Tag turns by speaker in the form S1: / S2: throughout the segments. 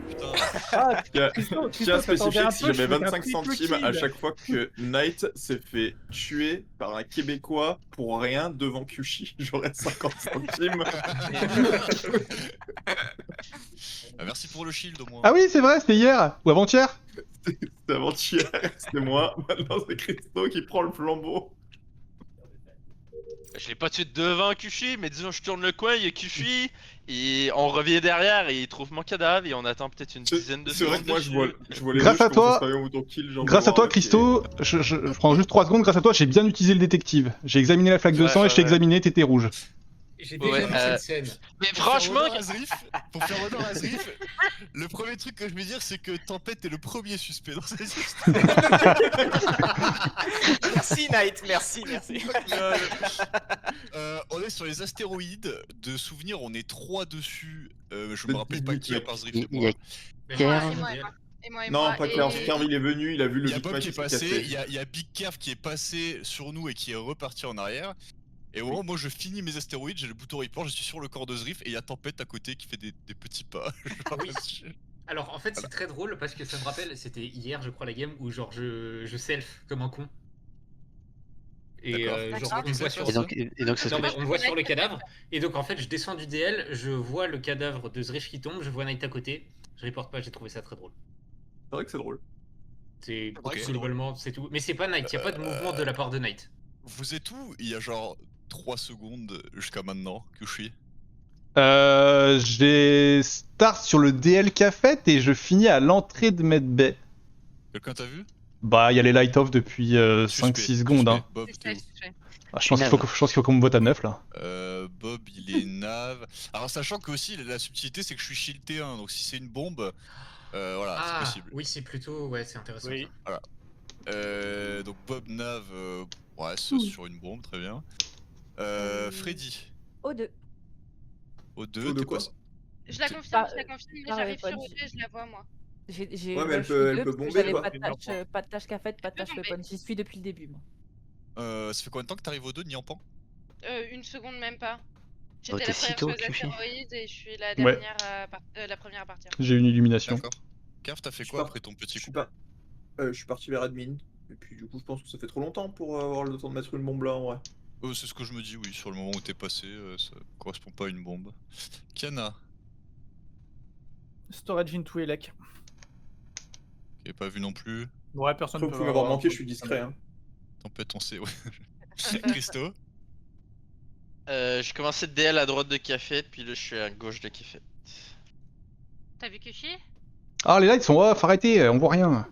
S1: putain.
S2: Ah,
S3: Tiens
S2: Christo,
S3: tiens à
S2: Christo, t'attendais
S3: spécifier
S2: un
S3: que si
S2: peu,
S3: je mets
S2: fais un
S3: 25
S2: triple
S3: centimes à
S2: kill.
S3: chaque fois que Knight s'est fait tuer par un Québécois pour rien devant Kyushi, j'aurais 50 centimes.
S1: Merci pour le shield au moins.
S4: Ah oui, c'est vrai, c'était hier ou avant-hier.
S3: C'était avant-hier, c'était moi. Maintenant, c'est Christo qui prend le flambeau.
S5: Je l'ai pas tué devant Kushi, mais disons je tourne le coin, il y a Kushi, et on revient derrière et il trouve mon cadavre et on attend peut-être une dizaine de
S3: C'est vrai
S5: secondes
S3: que moi,
S5: dessus.
S3: je vois les
S4: Grâce
S3: deux,
S4: à
S3: je commence
S4: toi-
S3: à travailler au kill, j'en
S4: Grâce
S3: vais
S4: à toi,
S3: voir un
S4: Christo, je prends juste 3 secondes. Grâce à toi, j'ai bien utilisé le détective. J'ai examiné la flaque de
S5: Ouais,
S4: sang et
S5: ouais,
S4: je t'ai
S5: ouais.
S4: examiné, t'étais rouge.
S6: J'ai
S5: Ouais,
S6: déjà vu cette scène.
S5: Mais
S1: Pour faire
S5: franchement,
S1: honneur à Zrif, pour faire honneur à Zrif, le premier truc que je vais dire, c'est que Tempête est le premier suspect dans cette histoire.
S7: Merci Knight, merci.
S1: On est sur les astéroïdes. De souvenir, on est 3 dessus. Je
S3: Le
S1: me rappelle pas
S3: début,
S1: qui à
S3: mec.
S1: part Zrif
S8: Il
S1: et
S8: y
S1: moi.
S8: a
S6: Mais
S8: Kerv.
S6: moi,
S9: Et moi,
S6: c'est
S9: et moi. Et moi, et
S3: Non,
S9: moi.
S3: pas
S9: et-
S3: Kerv. Kerv, il est venu, il a vu le
S1: Il y a
S3: Big
S1: Bob
S3: Mac
S1: qui est
S3: qui s'est
S1: passé,
S3: cassé.
S1: il y a Big Kerv qui est passé sur nous et qui est reparti en arrière. Et au moment où moi je finis mes astéroïdes, j'ai le bouton report, je suis sur le corps de Zrif et il y a Tempête à côté qui fait des petits pas. Genre,
S6: Oui. Alors en fait c'est très drôle parce que ça me rappelle, c'était hier je crois la game où genre je self comme un con. Et
S1: D'accord.
S6: genre
S9: D'accord.
S6: on me voit sur
S8: Et donc c'est ce
S6: Non,
S8: que
S6: mais on me voit sur le cadavre et donc en fait je descends du DL, je vois le cadavre de Zrif qui tombe, je vois Knight à côté, je reporte pas, j'ai trouvé ça très drôle.
S3: C'est vrai que c'est drôle.
S6: C'est
S1: Ok.
S6: globalement c'est tout. Mais c'est pas Knight, y a pas de mouvement de la part de Knight.
S1: Vous êtes où? Il y a genre 3 secondes jusqu'à maintenant que je suis.
S4: J'ai start sur le DL Café et je finis à l'entrée de Medbay.
S1: Quelqu'un t'a vu?
S4: Bah, il y a les light off depuis
S1: Suspect,
S4: 5-6 secondes. Hein.
S1: suspect. Bob, t'es où?
S4: Ah, je pense qu'il faut qu'on me vote à 9 là.
S1: Bob, il est nave. Alors, sachant que aussi la subtilité, c'est que je suis shieldé 1, donc si c'est une bombe, voilà, c'est possible.
S6: oui c'est plutôt, ouais c'est intéressant.
S2: Oui.
S6: Ça.
S1: Donc Bob, Nav, ouais, c'est sur une bombe, très bien. Freddy,
S9: O2.
S1: O2,
S3: de
S1: t'es
S3: quoi
S1: pas...
S9: Je la
S8: Bah,
S9: confirme, mais j'arrive
S8: pas
S9: sur
S8: dit.
S9: O2 et je la vois moi.
S8: J'ai
S3: Ouais, mais elle
S8: je
S3: peut-
S8: suis
S3: elle
S8: deux
S3: peut
S8: parce que
S3: bomber,
S8: j'avais
S3: quoi.
S8: pas de tâche café, pas de tâche
S9: bomber.
S8: weapon. J'y suis depuis le début, moi.
S1: Ça fait combien de temps que t'arrives au 2, Niampan?
S9: Une seconde même pas.
S8: Oh,
S9: J'étais
S8: t'es
S9: la
S8: si
S9: première
S8: tôt,
S9: sur les
S8: Kushi.
S9: astéroïdes et je suis la
S4: Ouais.
S9: dernière, la première à partir.
S4: J'ai une illumination.
S1: D'accord. Carve, t'as fait
S3: Je
S1: quoi
S3: suis
S1: après ton petit
S3: Je suis
S1: coup?
S3: pas. Je suis parti vers admin. Et puis du coup, je pense que ça fait trop longtemps pour avoir le temps de mettre une bombe là en vrai.
S1: C'est ce que je me dis, oui, sur le moment où t'es passé, ça correspond pas à une bombe. Kiana,
S2: Storage into Elec.
S1: qui est pas vu non plus.
S2: Ouais, personne
S3: Vous
S2: peut
S3: pouvez m'avoir manqué, je suis discret. Hein.
S1: Tempête, on sait, ouais. Christo,
S5: j'ai commencé de DL à droite de café, puis là je suis à gauche de café.
S9: T'as vu Kushi?
S4: Ah, les lights sont off, arrêtez, on voit rien.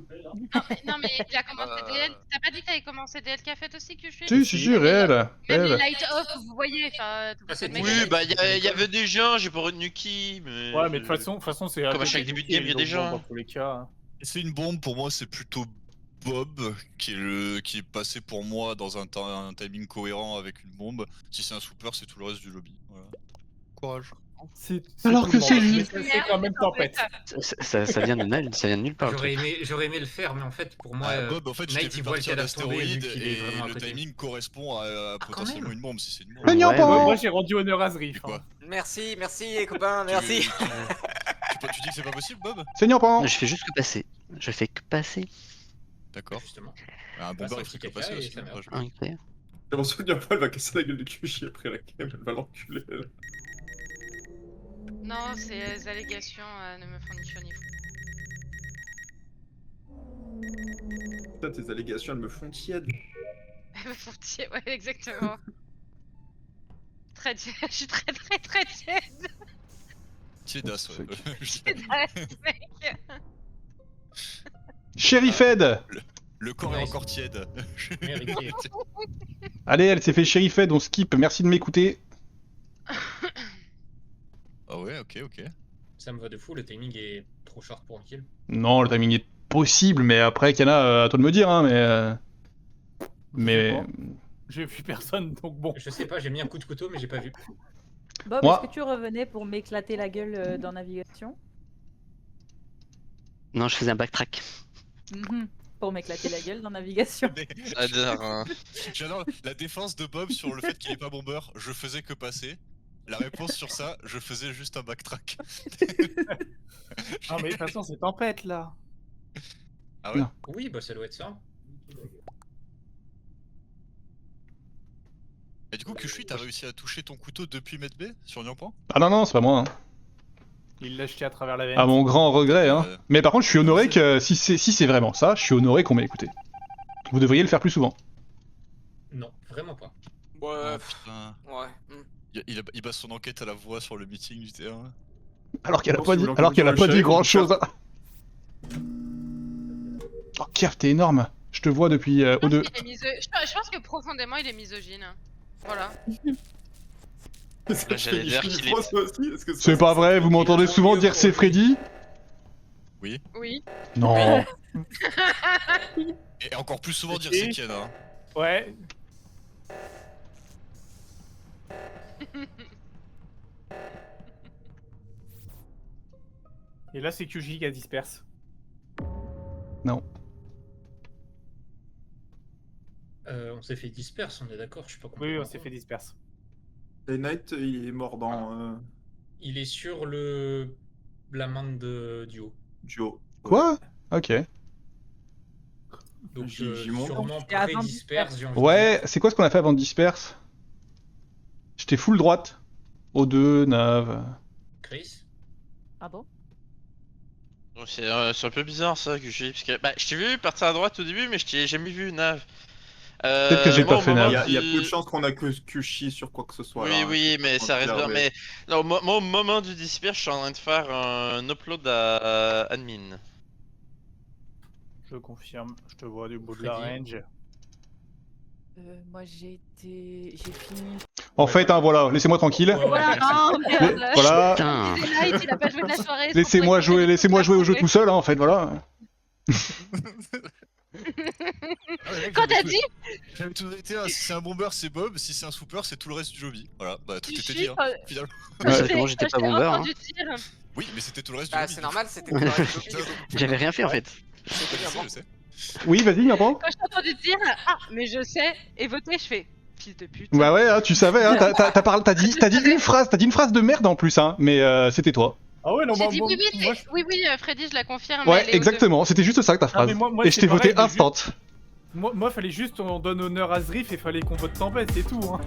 S9: Non mais il a commencé DL. T'as pas dit que t'avais commencé DL Café aussi Kushi?
S4: Si, si, si, réel.
S9: Même les
S4: réel.
S9: light off, vous voyez, enfin.
S6: c'est
S9: le mec,
S5: Oui,
S6: Ouais.
S5: bah il y avait des gens, j'ai pas retenu qui, mais.
S2: Ouais, mais de toute façon, c'est.
S5: Comme à chaque début de game, il y a des gens.
S2: Dans tous les cas.
S1: c'est une bombe, pour moi c'est plutôt Bob qui est passé pour moi dans un timing cohérent avec une bombe. Si c'est un super, c'est tout le reste du lobby. Voilà. Courage.
S4: Alors
S2: tout
S4: que
S2: le
S4: c'est
S2: monde.
S4: lui.
S2: Mais c'est quand même tempête.
S8: Ça vient de nulle part. le truc.
S6: J'aurais aimé le faire mais en fait pour moi
S1: Bob, en fait, je t'ai
S6: Knight
S1: vu
S6: il voit le
S1: partir
S6: cadavre tomber vu
S1: d'astéroïde
S6: qu'il est
S1: et
S6: vraiment à
S1: le
S6: côté.
S1: timing correspond à
S6: quand
S1: potentiellement
S6: même.
S1: une bombe si c'est une bombe.
S4: Mais
S8: Ouais,
S2: Moi, j'ai rendu honneur à Zrif.
S1: Quoi
S2: hein.
S7: Merci les copains, merci.
S1: Tu dis que c'est pas possible, Bob?
S4: Seigneur Pan.
S8: Je fais juste que passer. Je fais que passer.
S1: D'accord.
S6: Justement.
S1: Un
S6: Bah,
S1: bombeur,
S6: ça
S1: il fait que
S6: aussi,
S1: passer
S6: caca, et
S1: aussi.
S6: ça meurt.
S1: franchement.
S8: Incroyable.
S3: J'ai mon souvenir pas, elle va casser la gueule de Kyushi après la game, elle va l'enculer. Elle.
S9: Non, ces allégations ne me font ni chaud ni fou.
S3: Putain, tes allégations, elles me font tiède.
S9: Elles me font tiède, ouais, exactement. Très tiède, je suis très tiède.
S1: Tiédas, ouais.
S9: Mec.
S4: Sheriff Ed.
S1: Le corps est
S6: Nice.
S1: encore tiède.
S6: Mérité.
S4: Allez, elle s'est fait Sheriff Ed, on skip. Merci de m'écouter.
S1: Ah ouais, ok.
S6: Ça me va de fou, le timing est trop short pour un kill.
S4: Non, le timing est possible, mais après, Kana, à toi de me dire, hein, mais.
S2: J'ai vu personne, donc bon.
S6: Je sais pas, j'ai mis un coup de couteau mais j'ai pas vu.
S8: Bob,
S4: Moi-
S8: est-ce que tu revenais pour m'éclater la gueule dans navigation? Non, je faisais un backtrack.
S10: pour m'éclater la gueule dans navigation.
S5: J'adore. Hein.
S1: J'adore la défense de Bob sur le fait qu'il est pas bombeur. Je faisais que passer. La réponse sur ça, je faisais juste un backtrack.
S2: Non, mais de toute façon, c'est tempête là.
S1: Ah ouais.
S4: Non.
S6: Oui, bah ça doit être ça.
S1: Et du coup, Kushui, t'as réussi à toucher ton couteau depuis Medbay sur Nyampan?
S4: Ah non, non, c'est pas moi. Hein.
S2: Il l'a jeté à travers la veine.
S4: À mon grand regret, hein.
S1: Euh,
S4: Mais par contre, je suis honoré que si c'est vraiment ça, je suis honoré qu'on m'ait écouté. Vous devriez le faire plus souvent.
S6: Non, vraiment pas.
S1: Ah,
S7: Ouais,
S1: putain.
S7: ouais.
S1: Il base son enquête à la voix sur le meeting du T1.
S4: Alors qu'elle a
S3: Bon,
S4: pas
S3: si
S4: dit,
S3: vous
S4: alors qu'elle a
S3: l'entendu
S4: pas dit
S3: sur le
S4: grand
S3: shérif,
S4: chose. Oh, Kerf, t'es énorme. Je te vois depuis O2.
S9: Je pense que profondément il est misogyne. Voilà.
S5: J'allais dire qu'il est-
S4: C'est pas vrai, vous m'entendez souvent dire c'est Freddy?
S9: Oui.
S4: Non.
S1: Et encore plus souvent dire
S2: Et-
S1: c'est Ken, hein.
S2: Ouais. Et là, c'est QJ qui a disperse.
S6: On s'est fait disperse, on est d'accord, je suis pas
S2: Oui,
S6: complètement
S2: on s'est
S6: con.
S2: fait disperse.
S3: Et Knight, il est mort dans
S6: Il est sur la main de duo.
S3: Duo.
S4: Quoi? Ok.
S6: Donc
S3: J'y monte.
S6: sûrement
S8: C'est avant
S6: pré-disperse, j'ai envie de
S4: Ouais,
S6: dire.
S4: c'est quoi ce qu'on a fait avant de disperse? J'étais full droite. O2, Nav.
S6: Chris.
S8: Ah bon?
S5: C'est un peu bizarre ça que j'ai. Parce que bah, je t'ai vu partir à droite au début, mais je t'ai jamais vu Nav.
S4: Peut-être que j'ai
S5: moi,
S4: pas
S5: au
S4: fait
S5: moment
S4: Nav.
S3: Il y a
S5: du-
S3: peu de chances qu'on a que Kushi sur quoi que ce soit.
S5: Oui,
S3: là,
S5: oui,
S3: hein.
S5: mais ça reste bien.
S3: Mais-
S5: Mais non, moi, au moment du disperse, je suis en train de faire un upload à admin.
S2: Je confirme, je te vois du bout de la
S6: Freddy.
S2: range.
S8: Moi j'ai fini.
S4: En fait, hein, voilà, laissez-moi tranquille.
S6: Ouais, ouais.
S9: Voilà, oh merde.
S4: Voilà.
S8: Putain.
S9: C'est Light, il a pas joué de la soirée. son
S4: Laissez-moi
S9: point
S4: jouer,
S9: est
S4: laissez-moi jouer au jeu
S9: trouvé.
S4: tout seul, hein, en fait, voilà.
S9: Quand t'as dit,
S1: J'avais tout été, si c'est un bomber, c'est Bob, si c'est un swooper, c'est tout le reste du lobby. Voilà, bah tout
S9: tu
S1: était
S9: suis,
S1: dit, hein,
S9: quand-
S1: finalement.
S9: quand je
S8: Ouais,
S9: t'ai-
S8: moi, j'étais
S9: quand
S8: pas
S9: je t'ai
S8: bomber,
S9: entendu dire,
S1: Oui, mais c'était tout le reste du
S7: Bah,
S1: lobby.
S7: c'est normal, c'était tout le reste du lobby.
S4: J'avais rien fait, en fait.
S7: C'était bien bon.
S1: Je sais.
S4: Oui, vas-y, Nyampan.
S9: quand je t'ai entendu dire, ah, mais je sais, et voter, je fais, fils de pute.
S4: Bah ouais, hein, tu savais, hein, t'as dit une phrase de merde en plus, hein, mais c'était toi.
S2: Ah ouais, non,
S9: J'ai
S2: moi,
S9: dit
S2: moi-
S9: oui, oui,
S2: moi,
S9: oui, Freddy, je la confirme. elle
S4: Ouais,
S9: est aux deux.
S4: exactement, c'était juste ça ta
S2: Ah,
S4: phrase.
S2: mais moi,
S4: Et je
S2: c'est
S4: t'ai
S2: pareil,
S4: voté
S2: mais
S4: instant.
S2: moi, fallait juste on donne honneur à Zrif et fallait qu'on vote tempête, c'est tout. Hein.